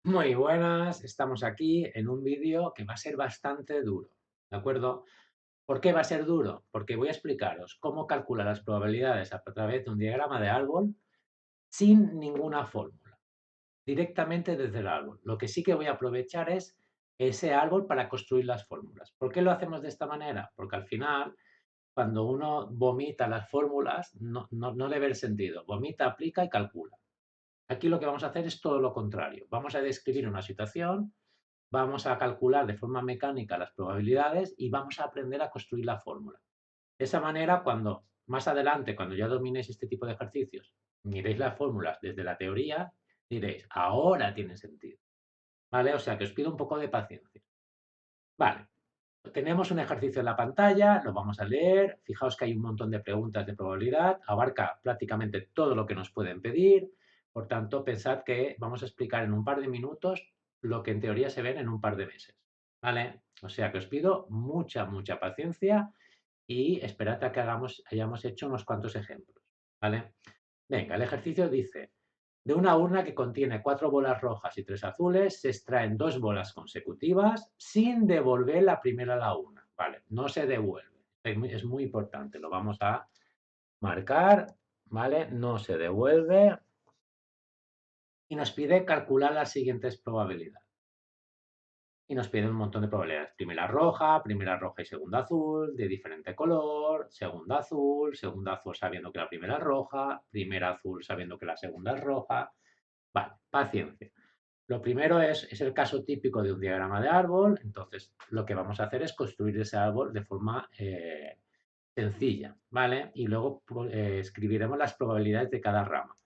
Muy buenas, estamos aquí en un vídeo que va a ser bastante duro, ¿de acuerdo? ¿Por qué va a ser duro? Porque voy a explicaros cómo calcular las probabilidades a través de un diagrama de árbol sin ninguna fórmula, directamente desde el árbol. Lo que sí que voy a aprovechar es ese árbol para construir las fórmulas. ¿Por qué lo hacemos de esta manera? Porque al final, cuando uno vomita las fórmulas, no le ve el sentido. Vomita, aplica y calcula. Aquí lo que vamos a hacer es todo lo contrario. Vamos a describir una situación. Vamos a calcular de forma mecánica las probabilidades y vamos a aprender a construir la fórmula. De esa manera, cuando más adelante, cuando ya dominéis este tipo de ejercicios, miréis las fórmulas desde la teoría, diréis, ahora tiene sentido. ¿Vale? O sea que os pido un poco de paciencia. Vale, tenemos un ejercicio en la pantalla, lo vamos a leer. Fijaos que hay un montón de preguntas de probabilidad, abarca prácticamente todo lo que nos pueden pedir. Por tanto, pensad que vamos a explicar en un par de minutos lo que en teoría se ven en un par de meses. ¿Vale? O sea que os pido mucha paciencia y esperad a que hayamos hecho unos cuantos ejemplos. ¿Vale? Venga, el ejercicio dice, de una urna que contiene 4 bolas rojas y 3 azules, se extraen 2 bolas consecutivas sin devolver la primera a la urna. Vale, no se devuelve. Es muy importante, lo vamos a marcar, ¿vale? No se devuelve y nos pide calcular las siguientes probabilidades. Y nos pide un montón de probabilidades. Primera roja y segunda azul, de diferente color, segunda azul sabiendo que la primera es roja, primera azul sabiendo que la segunda es roja. Vale, paciencia. Lo primero es el caso típico de un diagrama de árbol, entonces lo que vamos a hacer es construir ese árbol de forma sencilla, ¿vale? Y luego escribiremos las probabilidades de cada rama.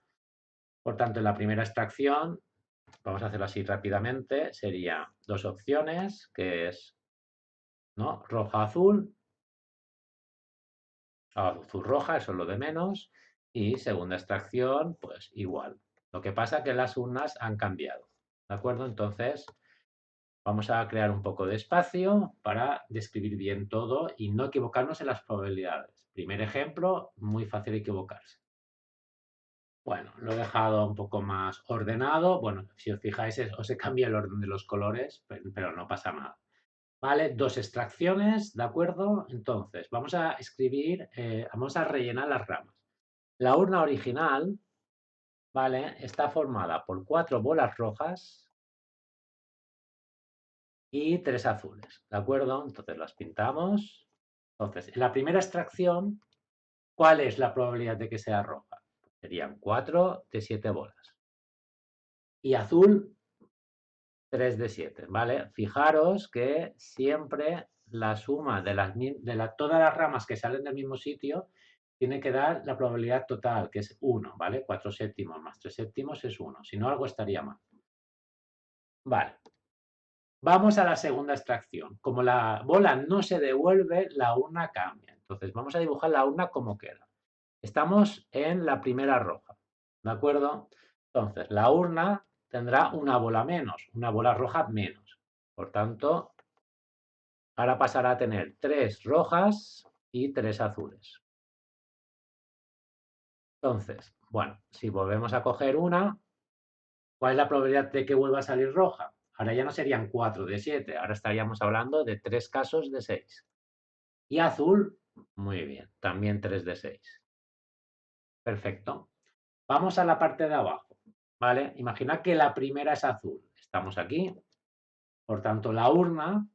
Por tanto, en la primera extracción, vamos a hacerlo así rápidamente, sería dos opciones, que es, ¿no? Roja-azul, azul-roja, eso es lo de menos, y segunda extracción, pues igual. Lo que pasa es que las urnas han cambiado, ¿de acuerdo? Entonces, vamos a crear un poco de espacio para describir bien todo y no equivocarnos en las probabilidades. Primer ejemplo, muy fácil equivocarse. Bueno, lo he dejado un poco más ordenado. Bueno, si os fijáis, os he cambiado el orden de los colores, pero no pasa nada. ¿Vale? Dos extracciones, ¿de acuerdo? Entonces, vamos a escribir, vamos a rellenar las ramas. La urna original, ¿vale? Está formada por 4 bolas rojas y 3 azules, ¿de acuerdo? Entonces las pintamos. Entonces, en la primera extracción, ¿cuál es la probabilidad de que sea roja? Serían 4 de 7 bolas. Y azul, 3 de 7, ¿vale? Fijaros que siempre la suma de todas las ramas que salen del mismo sitio tiene que dar la probabilidad total, que es 1, ¿vale? 4 séptimos más 3 séptimos es 1, si no algo estaría mal. Vale, vamos a la segunda extracción. Como la bola no se devuelve, la urna cambia. Entonces vamos a dibujar la urna como queda. Estamos en la primera roja, ¿de acuerdo? Entonces la urna tendrá una bola menos, una bola roja menos. Por tanto, ahora pasará a tener 3 rojas y 3 azules. Entonces, bueno, si volvemos a coger una, ¿cuál es la probabilidad de que vuelva a salir roja? Ahora ya no serían 4 de 7, ahora estaríamos hablando de 3 casos de 6. Y azul, muy bien, también 3 de 6. Perfecto. Vamos a la parte de abajo, ¿vale? Imaginad que la primera es azul. Estamos aquí, por tanto la urna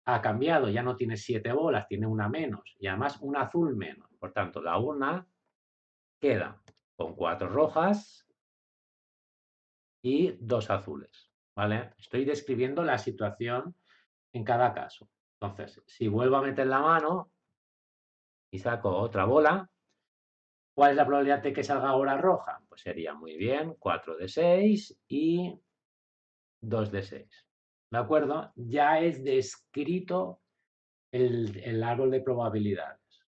ha cambiado, ya no tiene 7 bolas, tiene una menos y además un azul menos. Por tanto, la urna queda con 4 rojas y 2 azules, ¿vale? Estoy describiendo la situación en cada caso. Entonces, si vuelvo a meter la mano y saco otra bola, ¿cuál es la probabilidad de que salga ahora roja? Pues sería muy bien, 4 de 6 y 2 de 6. ¿De acuerdo? Ya es descrito el árbol de probabilidades.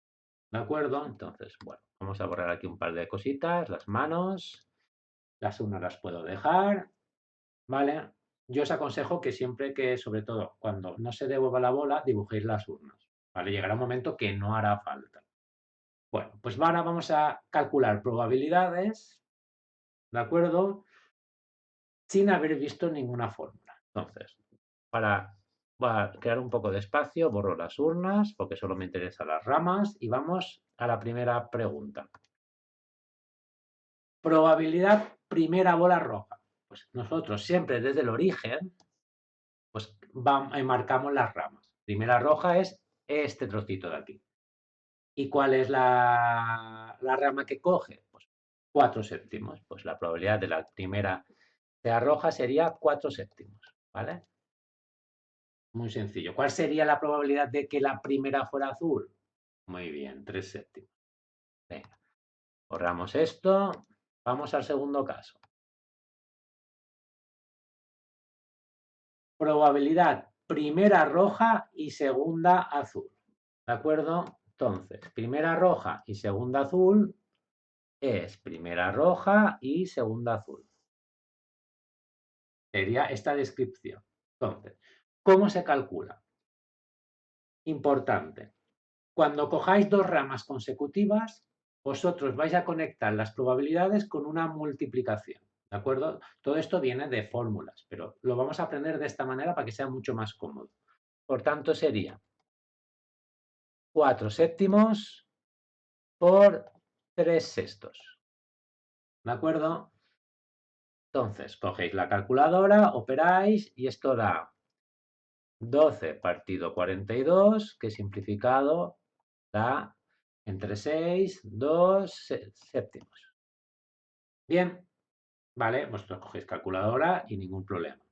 ¿De acuerdo? Entonces, bueno, vamos a borrar aquí un par de cositas, las manos, las unas las puedo dejar, ¿vale? Yo os aconsejo que siempre que, sobre todo, cuando no se devuelva la bola, dibujéis las urnas, ¿vale? Llegará un momento que no hará falta. Bueno, pues ahora vamos a calcular probabilidades, ¿de acuerdo? sin haber visto ninguna fórmula. Entonces, voy a crear un poco de espacio, borro las urnas porque solo me interesan las ramas y vamos a la primera pregunta. Probabilidad primera bola roja. Pues nosotros siempre desde el origen, pues marcamos las ramas. Primera roja es este trocito de aquí. ¿Y cuál es la rama que coge? Pues 4 séptimos. Pues la probabilidad de la primera sea roja sería 4 séptimos, ¿vale? Muy sencillo. ¿Cuál sería la probabilidad de que la primera fuera azul? Muy bien, 3 séptimos. Venga, borramos esto. Vamos al segundo caso. Probabilidad primera roja y segunda azul. ¿De acuerdo? Entonces, primera roja y segunda azul es primera roja y segunda azul. Sería esta descripción. Entonces, ¿cómo se calcula? Importante. Cuando cojáis dos ramas consecutivas, vosotros vais a conectar las probabilidades con una multiplicación. ¿De acuerdo? Todo esto viene de fórmulas, pero lo vamos a aprender de esta manera para que sea mucho más cómodo. Por tanto, sería 4 séptimos por 3 sextos. ¿De acuerdo? Entonces, cogéis la calculadora, operáis y esto da 12 partido 42, que simplificado da entre 6, 2 séptimos. Bien, vale, vosotros cogéis calculadora y ningún problema.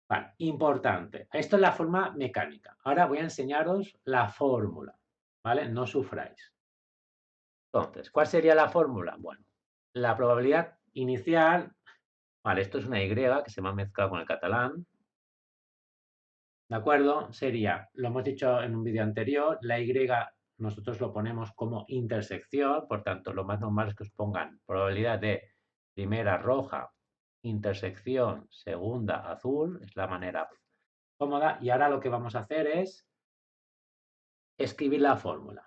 Vale, importante. Esto es la forma mecánica. Ahora voy a enseñaros la fórmula, ¿vale? No sufráis. Entonces, ¿cuál sería la fórmula? Bueno, la probabilidad inicial, vale, esto es una Y que se me ha mezclado con el catalán, ¿de acuerdo? Sería, lo hemos dicho en un vídeo anterior, la Y nosotros lo ponemos como intersección, por tanto, lo más normal es que os pongan probabilidad de primera roja, intersección, segunda azul, es la manera cómoda. Y ahora lo que vamos a hacer es escribir la fórmula.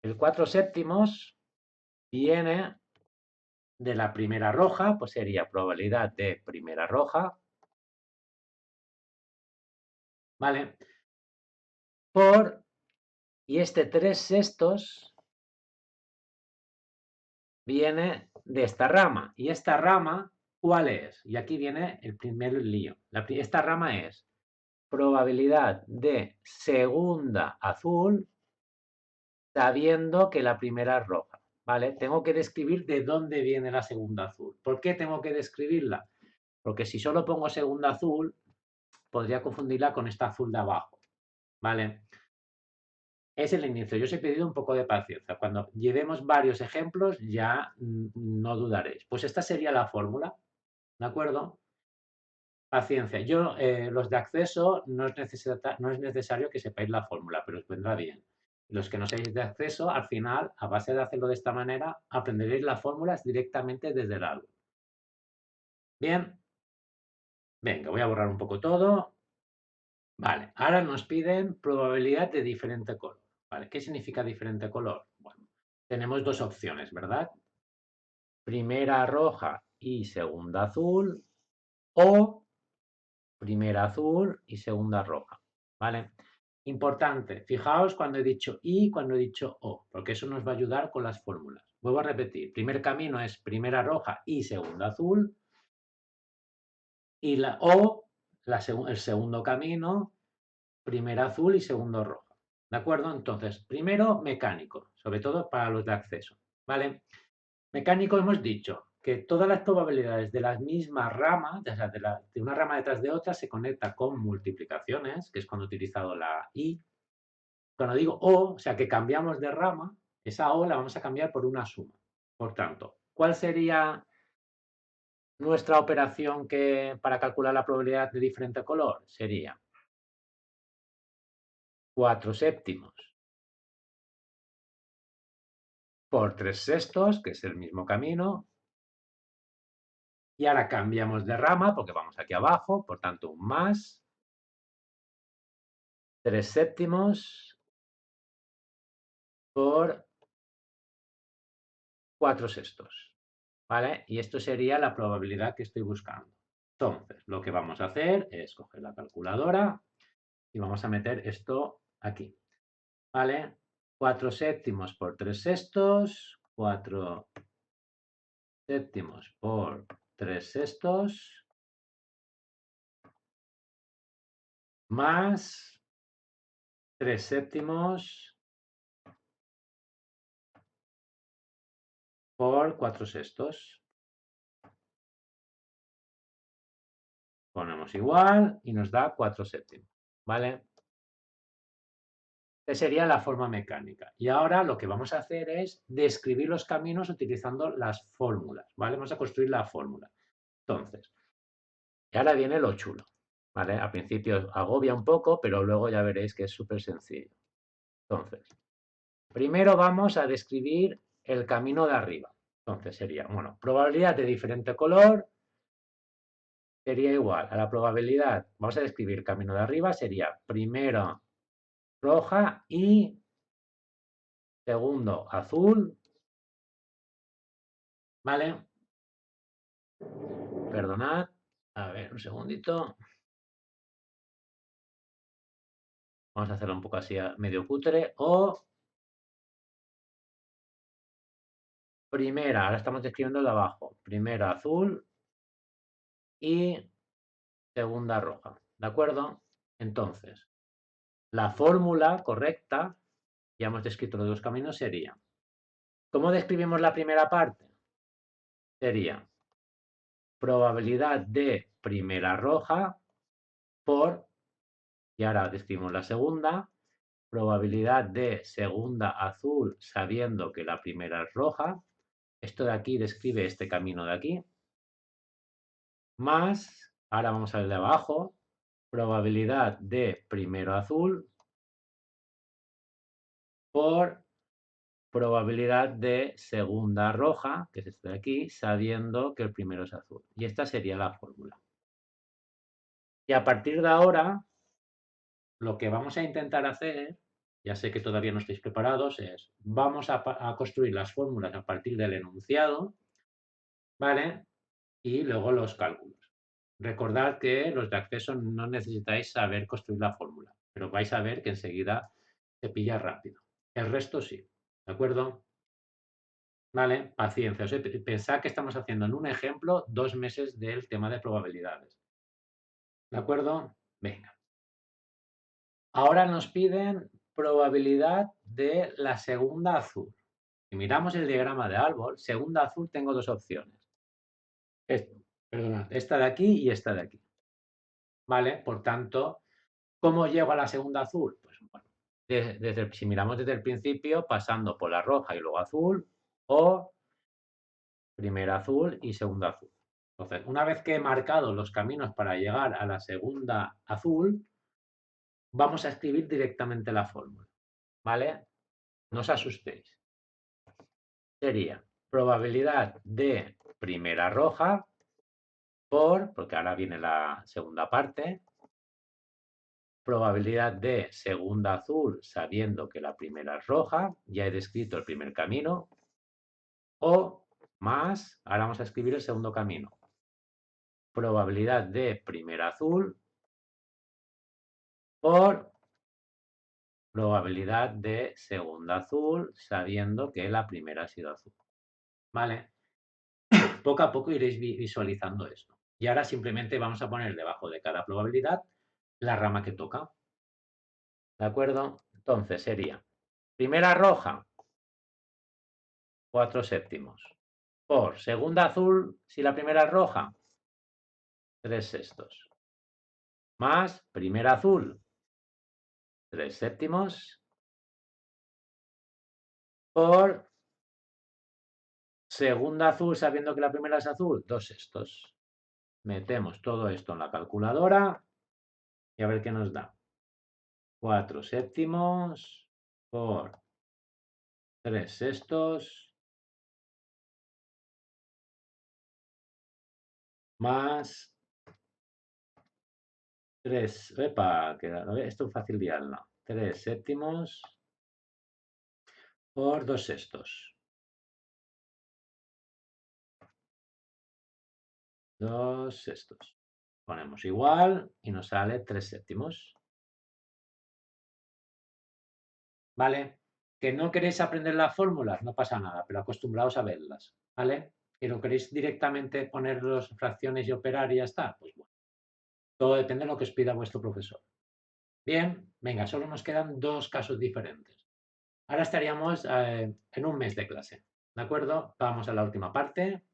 El 4 séptimos viene de la primera roja, pues sería probabilidad de primera roja, ¿vale? Y este 3 sextos viene de esta rama. ¿Y esta rama cuál es? Y aquí viene el primer lío. Esta rama es probabilidad de segunda azul sabiendo que la primera es roja, ¿vale? Tengo que describir de dónde viene la segunda azul. ¿Por qué tengo que describirla? Porque si solo pongo segunda azul, podría confundirla con esta azul de abajo, ¿vale? Es el inicio. Yo os he pedido un poco de paciencia. Cuando llevemos varios ejemplos ya no dudaréis. Pues esta sería la fórmula, ¿de acuerdo? Paciencia. Yo, los de acceso, no es necesario que sepáis la fórmula, pero os vendrá bien. Los que no seáis de acceso, al final, a base de hacerlo de esta manera, aprenderéis las fórmulas directamente desde el árbol. Bien. Venga, voy a borrar un poco todo. Vale, ahora nos piden probabilidad de diferente color. ¿Vale? ¿Qué significa diferente color? Bueno, tenemos dos opciones, ¿verdad? Primera roja y segunda azul, o primera azul y segunda roja, ¿vale? Importante, fijaos cuando he dicho y, cuando he dicho o, porque eso nos va a ayudar con las fórmulas. Vuelvo a repetir, primer camino es primera roja y segunda azul, y el segundo camino, primera azul y segundo roja. ¿De acuerdo? Entonces, primero mecánico, sobre todo para los de acceso, ¿vale? Mecánico hemos dicho que todas las probabilidades de las mismas ramas, o sea, de una rama detrás de otra, se conecta con multiplicaciones, que es cuando he utilizado la i. Cuando digo o sea, que cambiamos de rama, esa o la vamos a cambiar por una suma. Por tanto, ¿cuál sería nuestra operación para calcular la probabilidad de diferente color? Sería 4 séptimos por 3 sextos, que es el mismo camino. Y ahora cambiamos de rama porque vamos aquí abajo, por tanto, un más 3 séptimos por 4 sextos, ¿vale? Y esto sería la probabilidad que estoy buscando. Entonces, lo que vamos a hacer es coger la calculadora y vamos a meter esto aquí, ¿vale? 4 séptimos por 3 sextos, 4 séptimos por 3 sextos, más 3 séptimos por 4 sextos. Ponemos igual y nos da 4 séptimos, ¿vale? Esa sería la forma mecánica. Y ahora lo que vamos a hacer es describir los caminos utilizando las fórmulas, ¿vale? Vamos a construir la fórmula. Entonces, y ahora viene lo chulo, ¿vale? Al principio agobia un poco, pero luego ya veréis que es súper sencillo. Entonces, primero vamos a describir el camino de arriba. Entonces sería, bueno, probabilidad de diferente color sería igual a la probabilidad, vamos a describir camino de arriba, sería primero roja y segundo azul, ¿vale? Perdonad, a ver, un segundito. Vamos a hacerlo un poco así medio cutre. O primera, ahora estamos describiendo el de abajo. Primera azul y segunda roja. ¿De acuerdo? Entonces, la fórmula correcta, ya hemos descrito los dos caminos, sería. ¿Cómo describimos la primera parte? Sería probabilidad de primera roja por, y ahora describimos la segunda, probabilidad de segunda azul sabiendo que la primera es roja. Esto de aquí describe este camino de aquí. Más, ahora vamos al de abajo, probabilidad de primero azul por probabilidad de segunda roja, que es este de aquí, sabiendo que el primero es azul. Y esta sería la fórmula. Y a partir de ahora, lo que vamos a intentar hacer, ya sé que todavía no estáis preparados, es vamos a construir las fórmulas a partir del enunciado, ¿vale? Y luego los cálculos. Recordad que los de acceso no necesitáis saber construir la fórmula, pero vais a ver que enseguida se pilla rápido. El resto sí, ¿de acuerdo? Vale, paciencia. Pensad que estamos haciendo en un ejemplo 2 meses del tema de probabilidades. ¿De acuerdo? Venga. Ahora nos piden probabilidad de la segunda azul. Si miramos el diagrama de árbol, segunda azul tengo dos opciones. Perdona, esta de aquí y esta de aquí. ¿Vale? Por tanto, ¿cómo llego a la segunda azul? Pues bueno, si miramos desde el principio, pasando por la roja y luego azul, o primera azul y segunda azul. Entonces, una vez que he marcado los caminos para llegar a la segunda azul, vamos a escribir directamente la fórmula, ¿vale? No os asustéis. Sería probabilidad de primera roja porque ahora viene la segunda parte, probabilidad de segunda azul sabiendo que la primera es roja, ya he descrito el primer camino, o más, ahora vamos a escribir el segundo camino, probabilidad de primera azul por probabilidad de segunda azul sabiendo que la primera ha sido azul. ¿Vale? Poco a poco iréis visualizando esto. Y ahora simplemente vamos a poner debajo de cada probabilidad la rama que toca. ¿De acuerdo? Entonces sería primera roja, 4 séptimos. Por segunda azul, si la primera es roja, 3 sextos. Más primera azul, 3 séptimos. Por segunda azul, sabiendo que la primera es azul, 2 sextos. Metemos todo esto en la calculadora y a ver qué nos da. 4 séptimos por 3 sextos más 3, epa, esto es fácil de no. 3 séptimos por 2 sextos. 2 sextos. Ponemos igual y nos sale 3 séptimos. ¿Vale? Que no queréis aprender las fórmulas, no pasa nada, pero acostumbraos a verlas, ¿vale? Que no queréis directamente poner las fracciones y operar y ya está, pues bueno, todo depende de lo que os pida vuestro profesor. Bien, venga, solo nos quedan dos casos diferentes. Ahora estaríamos en un mes de clase, ¿de acuerdo? Vamos a la última parte.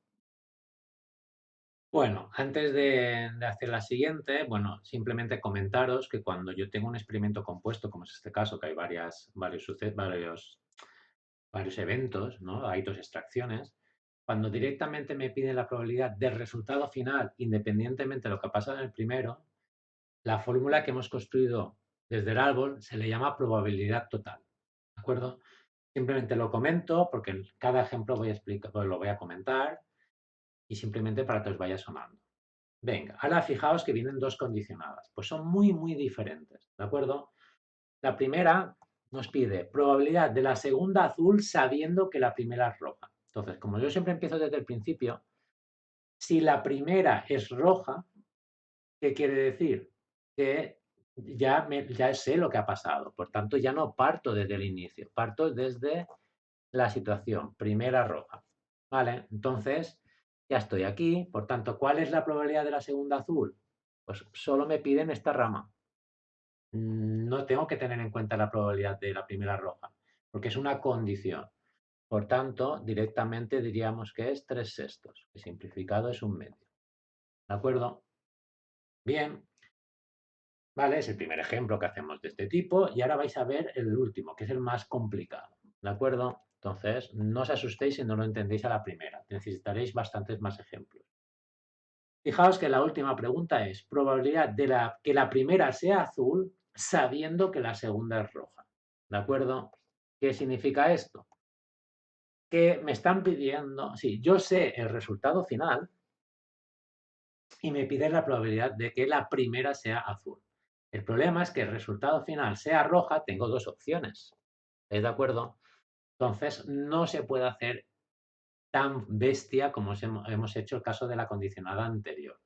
Bueno, antes de hacer la siguiente, bueno, simplemente comentaros que cuando yo tengo un experimento compuesto, como es este caso, que hay varios eventos, ¿no? Hay dos extracciones. Cuando directamente me piden la probabilidad del resultado final, independientemente de lo que ha pasado en el primero, la fórmula que hemos construido desde el árbol se le llama probabilidad total. ¿De acuerdo? Simplemente lo comento porque en cada ejemplo voy a explicar, pues lo voy a comentar y simplemente para que os vaya sonando. Venga, ahora fijaos que vienen dos condicionadas. Pues son muy, muy diferentes. ¿De acuerdo? La primera nos pide probabilidad de la segunda azul sabiendo que la primera es roja. Entonces, como yo siempre empiezo desde el principio, si la primera es roja, ¿qué quiere decir? Que ya sé lo que ha pasado. Por tanto, ya no parto desde el inicio, parto desde la situación, primera roja. ¿Vale? Entonces, ya estoy aquí. Por tanto, ¿cuál es la probabilidad de la segunda azul? Pues solo me piden esta rama. No tengo que tener en cuenta la probabilidad de la primera roja, porque es una condición. Por tanto, directamente diríamos que es 3 sextos, que simplificado es un medio. ¿De acuerdo? Bien, vale, es el primer ejemplo que hacemos de este tipo y ahora vais a ver el último, que es el más complicado. ¿De acuerdo? Entonces, no os asustéis si no lo entendéis a la primera. Necesitaréis bastantes más ejemplos. Fijaos que la última pregunta es probabilidad de que la primera sea azul sabiendo que la segunda es roja. ¿De acuerdo? ¿Qué significa esto? Que me están pidiendo, sí, yo sé el resultado final y me piden la probabilidad de que la primera sea azul. El problema es que el resultado final sea roja, tengo dos opciones. ¿Estáis de acuerdo? Entonces, no se puede hacer tan bestia como hemos hecho el caso de la condicionada anterior.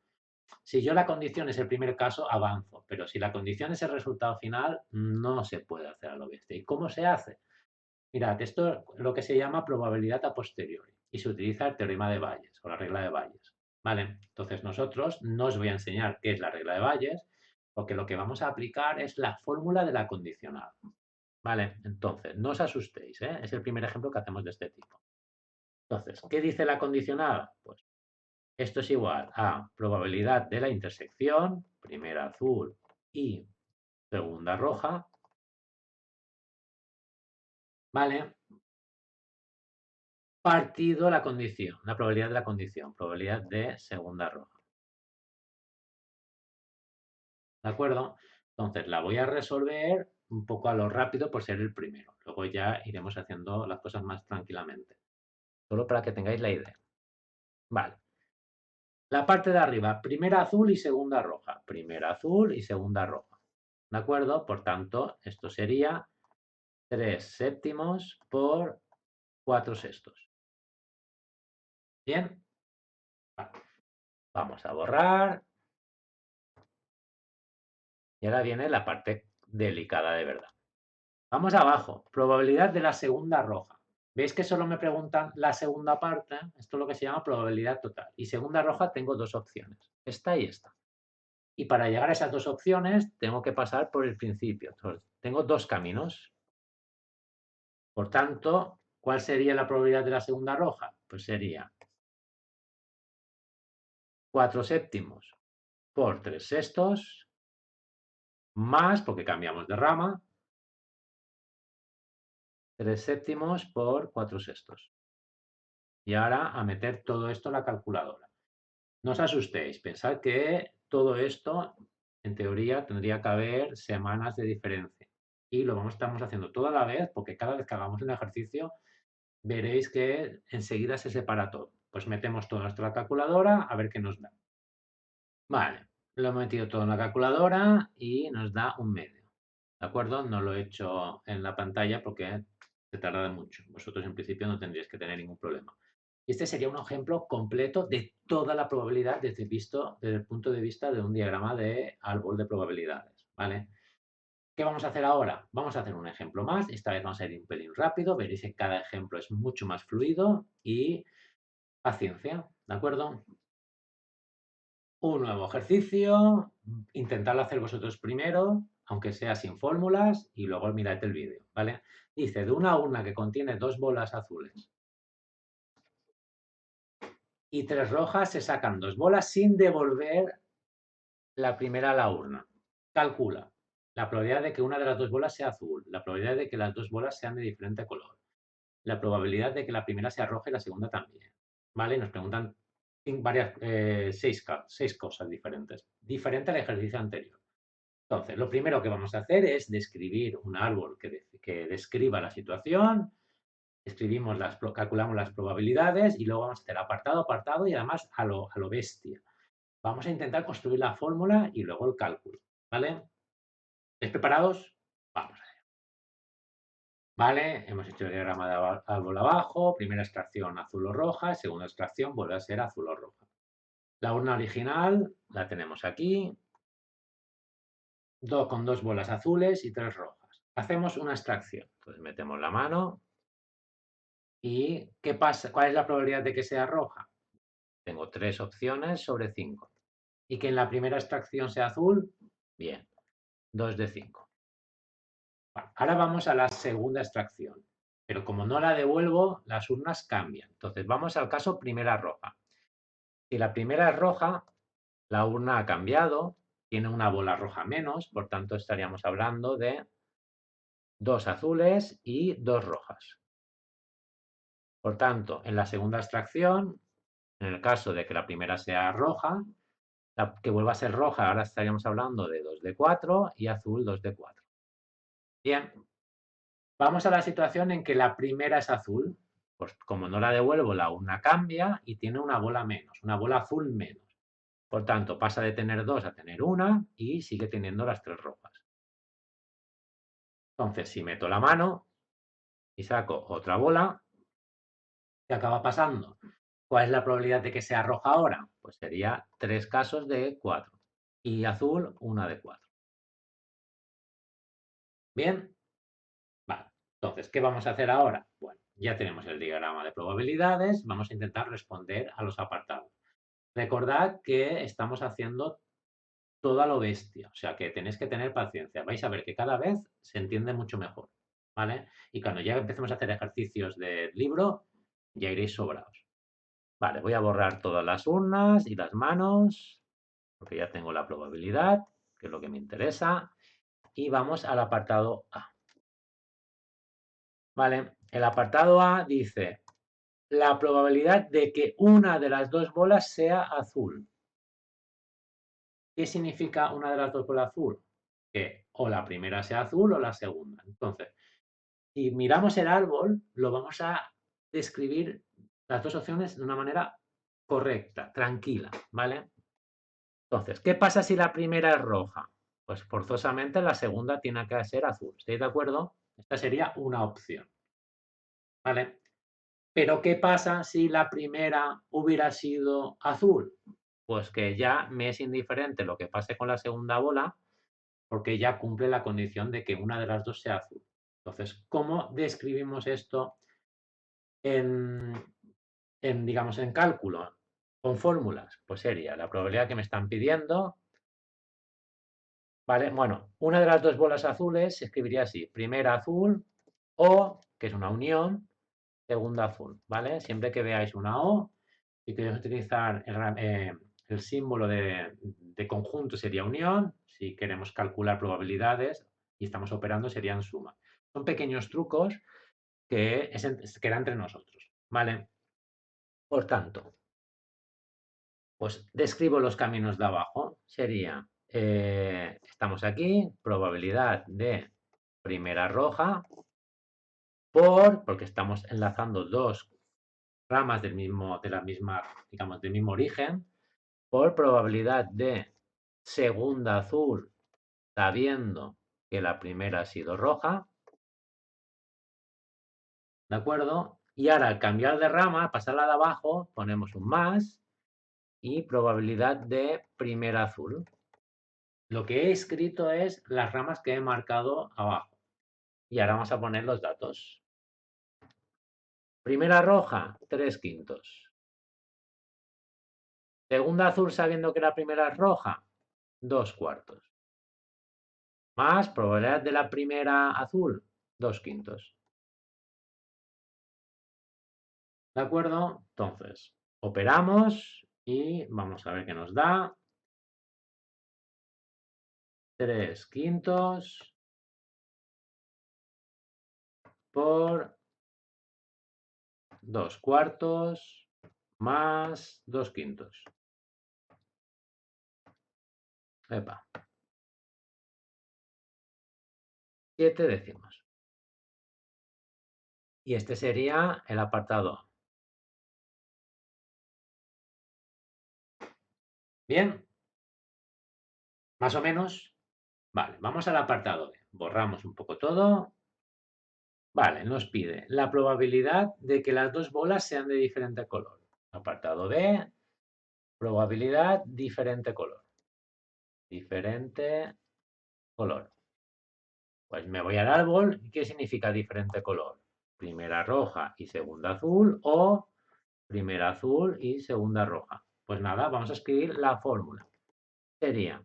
Si yo la condición es el primer caso, avanzo, pero si la condición es el resultado final, no se puede hacer a lo bestia. ¿Y cómo se hace? Mirad, esto es lo que se llama probabilidad a posteriori y se utiliza el teorema de Bayes o la regla de Bayes. ¿Vale? Entonces nosotros no os voy a enseñar qué es la regla de Bayes, porque lo que vamos a aplicar es la fórmula de la condicionada. ¿Vale? Entonces, no os asustéis, ¿eh? Es el primer ejemplo que hacemos de este tipo. Entonces, ¿qué dice la condicionada? Pues esto es igual a probabilidad de la intersección, primera azul y segunda roja, ¿vale? Partido la condición, la probabilidad de la condición, probabilidad de segunda roja. ¿De acuerdo? Entonces la voy a resolver un poco a lo rápido por ser el primero. Luego ya iremos haciendo las cosas más tranquilamente. Solo para que tengáis la idea. Vale. La parte de arriba, primera azul y segunda roja. Primera azul y segunda roja. ¿De acuerdo? Por tanto, esto sería 3 séptimos por 4 sextos. ¿Bien? Vale. Vamos a borrar. Y ahora viene la parte delicada de verdad. Vamos abajo. Probabilidad de la segunda roja. ¿Veis que solo me preguntan la segunda parte? Esto es lo que se llama probabilidad total. Y segunda roja tengo dos opciones. Esta y esta. Y para llegar a esas dos opciones tengo que pasar por el principio. Entonces, tengo dos caminos. Por tanto, ¿cuál sería la probabilidad de la segunda roja? Pues sería 4 séptimos por 3 sextos, más, porque cambiamos de rama, 3 séptimos por 4 sextos. Y ahora a meter todo esto en la calculadora. No os asustéis, pensad que todo esto, en teoría, tendría que haber semanas de diferencia. Y estamos haciendo toda la vez, porque cada vez que hagamos un ejercicio, veréis que enseguida se separa todo. Pues metemos todo en nuestra calculadora a ver qué nos da. Vale, lo he metido todo en la calculadora y nos da un medio. ¿De acuerdo? No lo he hecho en la pantalla porque se tarda mucho. Vosotros en principio no tendríais que tener ningún problema. Este sería un ejemplo completo de toda la probabilidad desde el punto de vista de un diagrama de árbol de probabilidades, ¿vale? ¿Qué vamos a hacer ahora? Vamos a hacer un ejemplo más. Esta vez vamos a ir un pelín rápido. Veréis que cada ejemplo es mucho más fluido y paciencia, ¿de acuerdo? Un nuevo ejercicio. Intentadlo hacer vosotros primero, aunque sea sin fórmulas, y luego mirad el vídeo, ¿vale? Dice, de una urna que contiene 2 bolas azules y 3 rojas, se sacan 2 bolas sin devolver la primera a la urna. Calcula la probabilidad de que una de las 2 bolas sea azul, la probabilidad de que las 2 bolas sean de diferente color, la probabilidad de que la primera sea roja y la segunda también. ¿Vale? Nos preguntan varias, 6 cosas diferentes. Diferente al ejercicio anterior. Entonces, lo primero que vamos a hacer es describir un árbol que describa la situación, calculamos las probabilidades y luego vamos a hacer apartado, apartado y además a lo bestia. Vamos a intentar construir la fórmula y luego el cálculo, ¿vale? ¿Estáis preparados? Vamos. ¿Vale? Hemos hecho el diagrama de árbol abajo, primera extracción azul o roja, segunda extracción vuelve a ser azul o roja. La urna original la tenemos aquí, con 2 bolas azules y 3 rojas. Hacemos una extracción, entonces metemos la mano y ¿qué pasa? ¿Cuál es la probabilidad de que sea roja? Tengo 3 opciones sobre 5. ¿Y que en la primera extracción sea azul? Bien, 2 de 5. Bueno, ahora vamos a la segunda extracción, pero como no la devuelvo, las urnas cambian. Entonces vamos al caso primera roja. Si la primera es roja, la urna ha cambiado, tiene una bola roja menos, por tanto estaríamos hablando de 2 azules y 2 rojas. Por tanto, en la segunda extracción, en el caso de que la primera sea roja, que vuelva a ser roja, ahora estaríamos hablando de 2 de 4 y azul 2 de 4. Bien, vamos a la situación en que la primera es azul. Pues como no la devuelvo, la urna cambia y tiene una bola menos, una bola azul menos. Por tanto, pasa de tener 2 a tener 1 y sigue teniendo las 3 rojas. Entonces, si meto la mano y saco otra bola, ¿qué acaba pasando? ¿Cuál es la probabilidad de que sea roja ahora? Pues sería 3 casos de 4. Y azul, 1 de 4. ¿Bien? Vale. Entonces, ¿qué vamos a hacer ahora? Bueno, ya tenemos el diagrama de probabilidades. Vamos a intentar responder a los apartados. Recordad que estamos haciendo todo a lo bestia. O sea, que tenéis que tener paciencia. Vais a ver que cada vez se entiende mucho mejor. ¿Vale? Y cuando ya empecemos a hacer ejercicios del libro, ya iréis sobrados. Vale, voy a borrar todas las urnas y las manos, porque ya tengo la probabilidad, que es lo que me interesa. Y vamos al apartado A. Vale, el apartado A dice la probabilidad de que una de las 2 bolas sea azul. ¿Qué significa una de las 2 bolas azul? Que o la primera sea azul o la segunda. Entonces, si miramos el árbol, lo vamos a describir las 2 opciones de una manera correcta, tranquila, ¿vale? Entonces, ¿qué pasa si la primera es roja? Pues forzosamente la segunda tiene que ser azul. ¿Estáis de acuerdo? Esta sería una opción, ¿vale? Pero ¿qué pasa si la primera hubiera sido azul? Pues que ya me es indiferente lo que pase con la segunda bola, porque ya cumple la condición de que una de las 2 sea azul. Entonces, ¿cómo describimos esto en, digamos, en cálculo? Con fórmulas. Pues sería la probabilidad que me están pidiendo. Vale, bueno, una de las 2 bolas azules se escribiría así, primera azul o, que es una unión, segunda azul, ¿vale? Siempre que veáis una O, si queréis utilizar el símbolo de conjunto sería unión, si queremos calcular probabilidades y estamos operando serían suma. Son pequeños trucos que quedan entre nosotros, ¿vale? Por tanto, pues describo los caminos de abajo. Sería, estamos aquí, probabilidad de primera roja porque estamos enlazando 2 ramas digamos, del mismo origen, por probabilidad de segunda azul, sabiendo que la primera ha sido roja. ¿De acuerdo? Y ahora al cambiar de rama, pasarla de abajo, ponemos un más y probabilidad de primer azul. Lo que he escrito es las ramas que he marcado abajo. Y ahora vamos a poner los datos. Primera roja, 3/5. Segunda azul sabiendo que la primera es roja, 2/4. Más probabilidad de la primera azul, 2/5. ¿De acuerdo? Entonces, operamos y vamos a ver qué nos da. 3/5 por 2/4 más 2/5. Epa, 7 décimos. Y este sería el apartado A. ¿Bien? ¿Más o menos? Vale, vamos al apartado B. Borramos un poco todo. Vale, nos pide la probabilidad de que las dos bolas sean de diferente color. Apartado B, probabilidad diferente color. Diferente color. Pues me voy al árbol. ¿Qué significa diferente color? Primera roja y segunda azul o primera azul y segunda roja. Pues nada, vamos a escribir la fórmula. Sería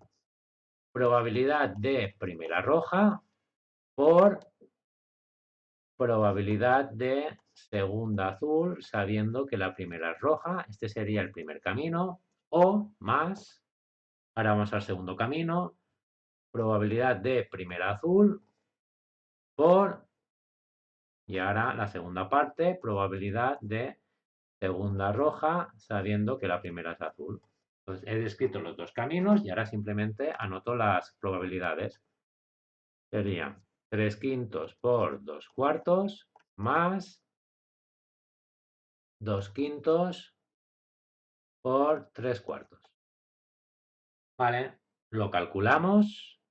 probabilidad de primera roja por probabilidad de segunda azul, sabiendo que la primera es roja. Este sería el primer camino. O más, ahora vamos al segundo camino, probabilidad de primera azul por, y ahora la segunda parte, probabilidad de segunda roja, sabiendo que la primera es azul. Entonces he descrito los dos caminos y ahora simplemente anoto las probabilidades. Sería 3/5 por 2/4 más 2/5 por 3/4. ¿Vale? Lo calculamos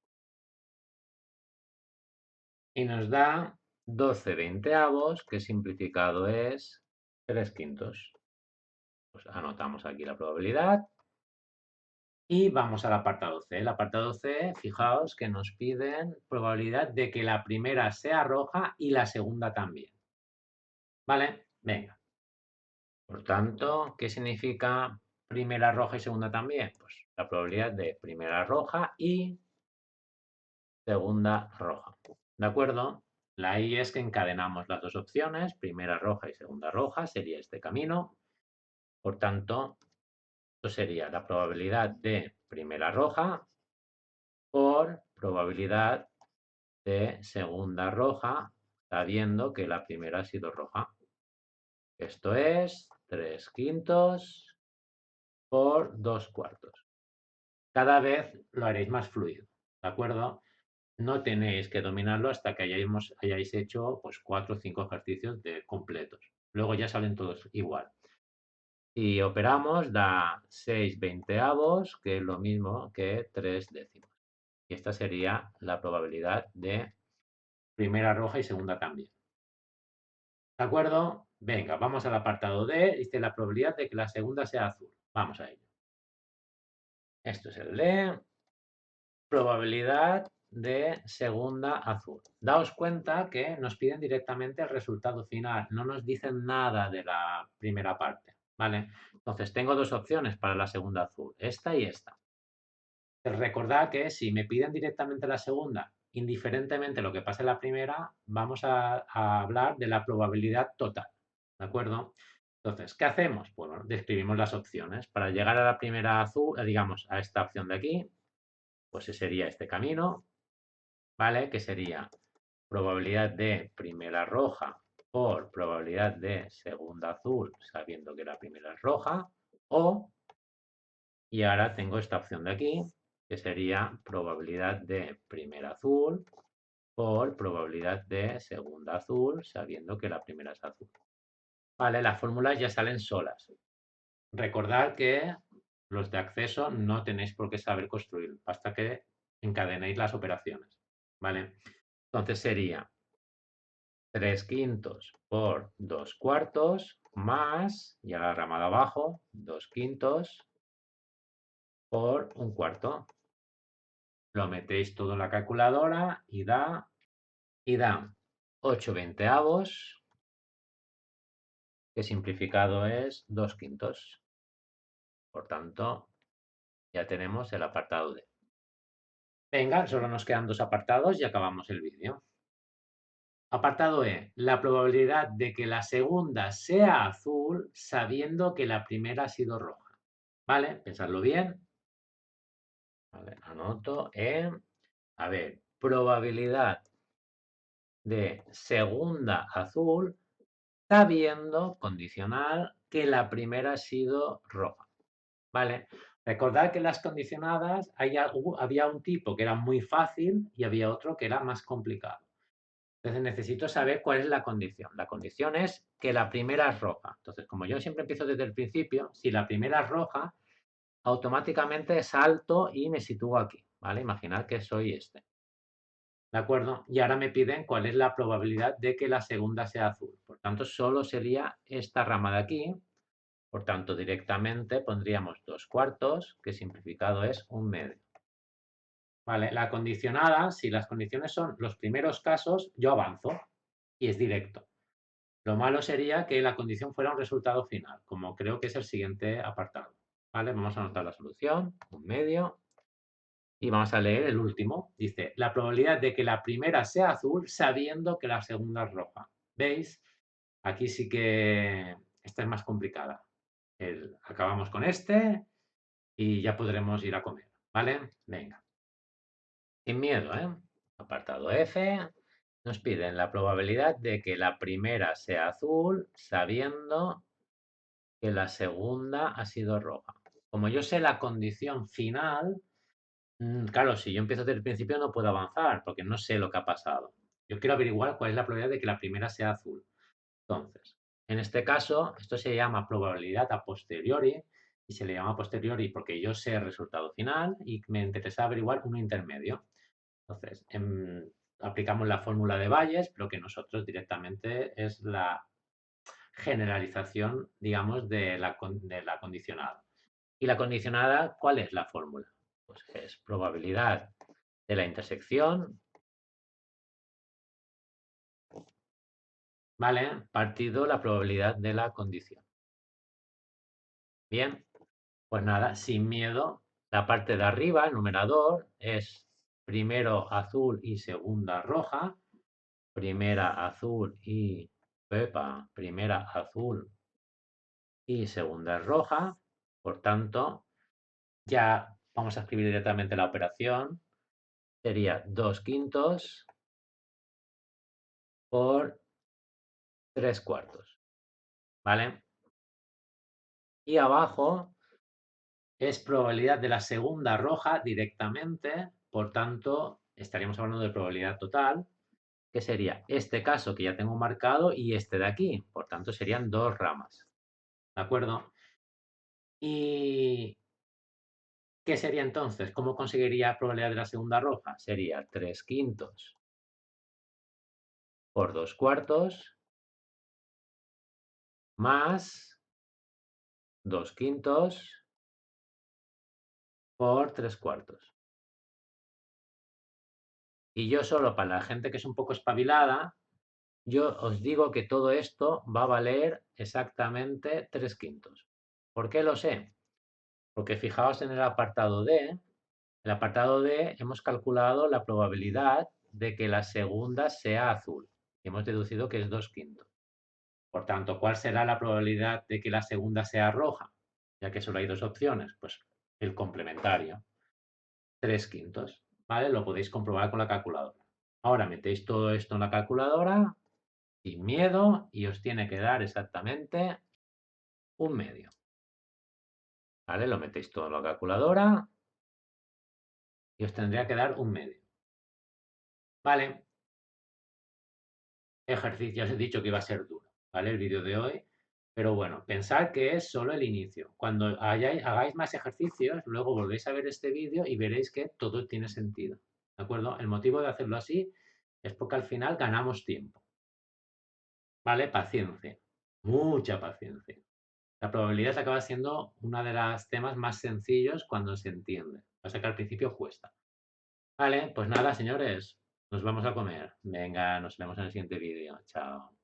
y nos da 12/20, que simplificado es 3/5. Pues anotamos aquí la probabilidad y vamos al apartado C. El apartado C, fijaos que nos piden probabilidad de que la primera sea roja y la segunda también. ¿Vale? Venga. Por tanto, ¿qué significa primera roja y segunda también? Pues la probabilidad de primera roja y segunda roja. ¿De acuerdo? La I es que encadenamos las dos opciones, primera roja y segunda roja, sería este camino. Por tanto, esto sería la probabilidad de primera roja por probabilidad de segunda roja, sabiendo que la primera ha sido roja. Esto es 3/5 por 2/4. Cada vez lo haréis más fluido, ¿de acuerdo? No tenéis que dominarlo hasta que hayáis hecho pues 4 o 5 ejercicios completos. Luego ya salen todos igual. Y operamos da 6/20, que es lo mismo que 3 décimos. Y esta sería la probabilidad de primera roja y segunda también. ¿De acuerdo? Venga, vamos al apartado D. Dice la probabilidad de que la segunda sea azul. Vamos a ello. Esto es el D. Probabilidad de segunda azul. Daos cuenta que nos piden directamente el resultado final, no nos dicen nada de la primera parte, ¿vale? Entonces tengo dos opciones para la segunda azul, esta y esta. Recordad que si me piden directamente la segunda, indiferentemente lo que pase en la primera, vamos a hablar de la probabilidad total, ¿de acuerdo? Entonces, ¿qué hacemos? Bueno, describimos las opciones. Para llegar a la primera azul, digamos, a esta opción de aquí, pues sería este camino, ¿vale? Que sería probabilidad de primera roja por probabilidad de segunda azul, sabiendo que la primera es roja, o, y ahora tengo esta opción de aquí, que sería probabilidad de primera azul por probabilidad de segunda azul, sabiendo que la primera es azul. Vale, las fórmulas ya salen solas. Recordad que los de acceso no tenéis por qué saber construir, basta que encadenéis las operaciones, ¿vale? Entonces sería 3 quintos por 2 cuartos más, y a la rama de abajo, 2 quintos por un cuarto. Lo metéis todo en la calculadora y da 8 veinteavos, que simplificado es 2 quintos. Por tanto, ya tenemos el apartado D. Venga, solo nos quedan dos apartados y acabamos el vídeo. Apartado E. La probabilidad de que la segunda sea azul sabiendo que la primera ha sido roja. ¿Vale? Pensadlo bien. Vale, anoto E. A ver, probabilidad de segunda azul sabiendo, condicional, que la primera ha sido roja. ¿Vale? Recordad que en las condicionadas había un tipo que era muy fácil y había otro que era más complicado. Entonces necesito saber cuál es la condición. La condición es que la primera es roja. Entonces, como yo siempre empiezo desde el principio, si la primera es roja, automáticamente salto y me sitúo aquí. ¿Vale? Imaginad que soy este. ¿De acuerdo? Y ahora me piden cuál es la probabilidad de que la segunda sea azul. Por tanto, solo sería esta rama de aquí. Por tanto, directamente pondríamos 2 cuartos, que simplificado es 1/2. Vale, la condicionada, si las condiciones son los primeros casos, yo avanzo y es directo. Lo malo sería que la condición fuera un resultado final, como creo que es el siguiente apartado. Vale, vamos a anotar la solución, 1/2. Y vamos a leer el último. Dice, la probabilidad de que la primera sea azul sabiendo que la segunda es roja. ¿Veis? Aquí sí que esta es más complicada. Acabamos con este y ya podremos ir a comer. ¿Vale? Venga. Sin miedo, ¿eh? Apartado F. Nos piden la probabilidad de que la primera sea azul sabiendo que la segunda ha sido roja. Como yo sé la condición final, claro, si yo empiezo desde el principio no puedo avanzar porque no sé lo que ha pasado. Yo quiero averiguar cuál es la probabilidad de que la primera sea azul. Entonces, en este caso, esto se llama probabilidad a posteriori y se le llama a posteriori porque yo sé el resultado final y me interesa averiguar uno intermedio. Entonces, aplicamos la fórmula de Bayes, pero que nosotros directamente es la generalización, digamos, de la condicionada. ¿Y la condicionada cuál es la fórmula? Pues es probabilidad de la intersección, ¿vale? Partido la probabilidad de la condición. Bien, pues nada, sin miedo, la parte de arriba, el numerador, es primero azul y segunda roja, primera azul y primera azul y segunda es roja. Por tanto, ya vamos a escribir directamente la operación. Sería 2 quintos por 3 cuartos. ¿Vale? Y abajo es probabilidad de la segunda roja directamente. Por tanto, estaríamos hablando de probabilidad total, que sería este caso que ya tengo marcado y este de aquí. Por tanto, serían dos ramas. ¿De acuerdo? ¿Y qué sería entonces? ¿Cómo conseguiría probabilidad de la segunda roja? Sería 3 quintos por 2 cuartos más 2 quintos por 3 cuartos. Y yo solo para la gente que es un poco espabilada, yo os digo que todo esto va a valer exactamente 3 quintos. ¿Por qué lo sé? Porque fijaos en el apartado D. En el apartado D hemos calculado la probabilidad de que la segunda sea azul. Y hemos deducido que es 2 quintos. Por tanto, ¿cuál será la probabilidad de que la segunda sea roja? Ya que solo hay dos opciones. Pues el complementario. 3 quintos. ¿Vale? Lo podéis comprobar con la calculadora. Ahora metéis todo esto en la calculadora sin miedo y os tiene que dar exactamente 1/2. ¿Vale? Lo metéis todo en la calculadora y os tendría que dar 1/2. ¿Vale? Ejercicio, os he dicho que iba a ser duro, ¿vale? El vídeo de hoy. Pero bueno, pensad que es solo el inicio. Cuando hagáis más ejercicios, luego volvéis a ver este vídeo y veréis que todo tiene sentido. ¿De acuerdo? El motivo de hacerlo así es porque al final ganamos tiempo. ¿vale? Paciencia, mucha paciencia. La probabilidad acaba siendo uno de los temas más sencillos cuando se entiende. Pasa que al principio cuesta. Vale, pues nada, señores, nos vamos a comer. Venga, nos vemos en el siguiente vídeo. Chao.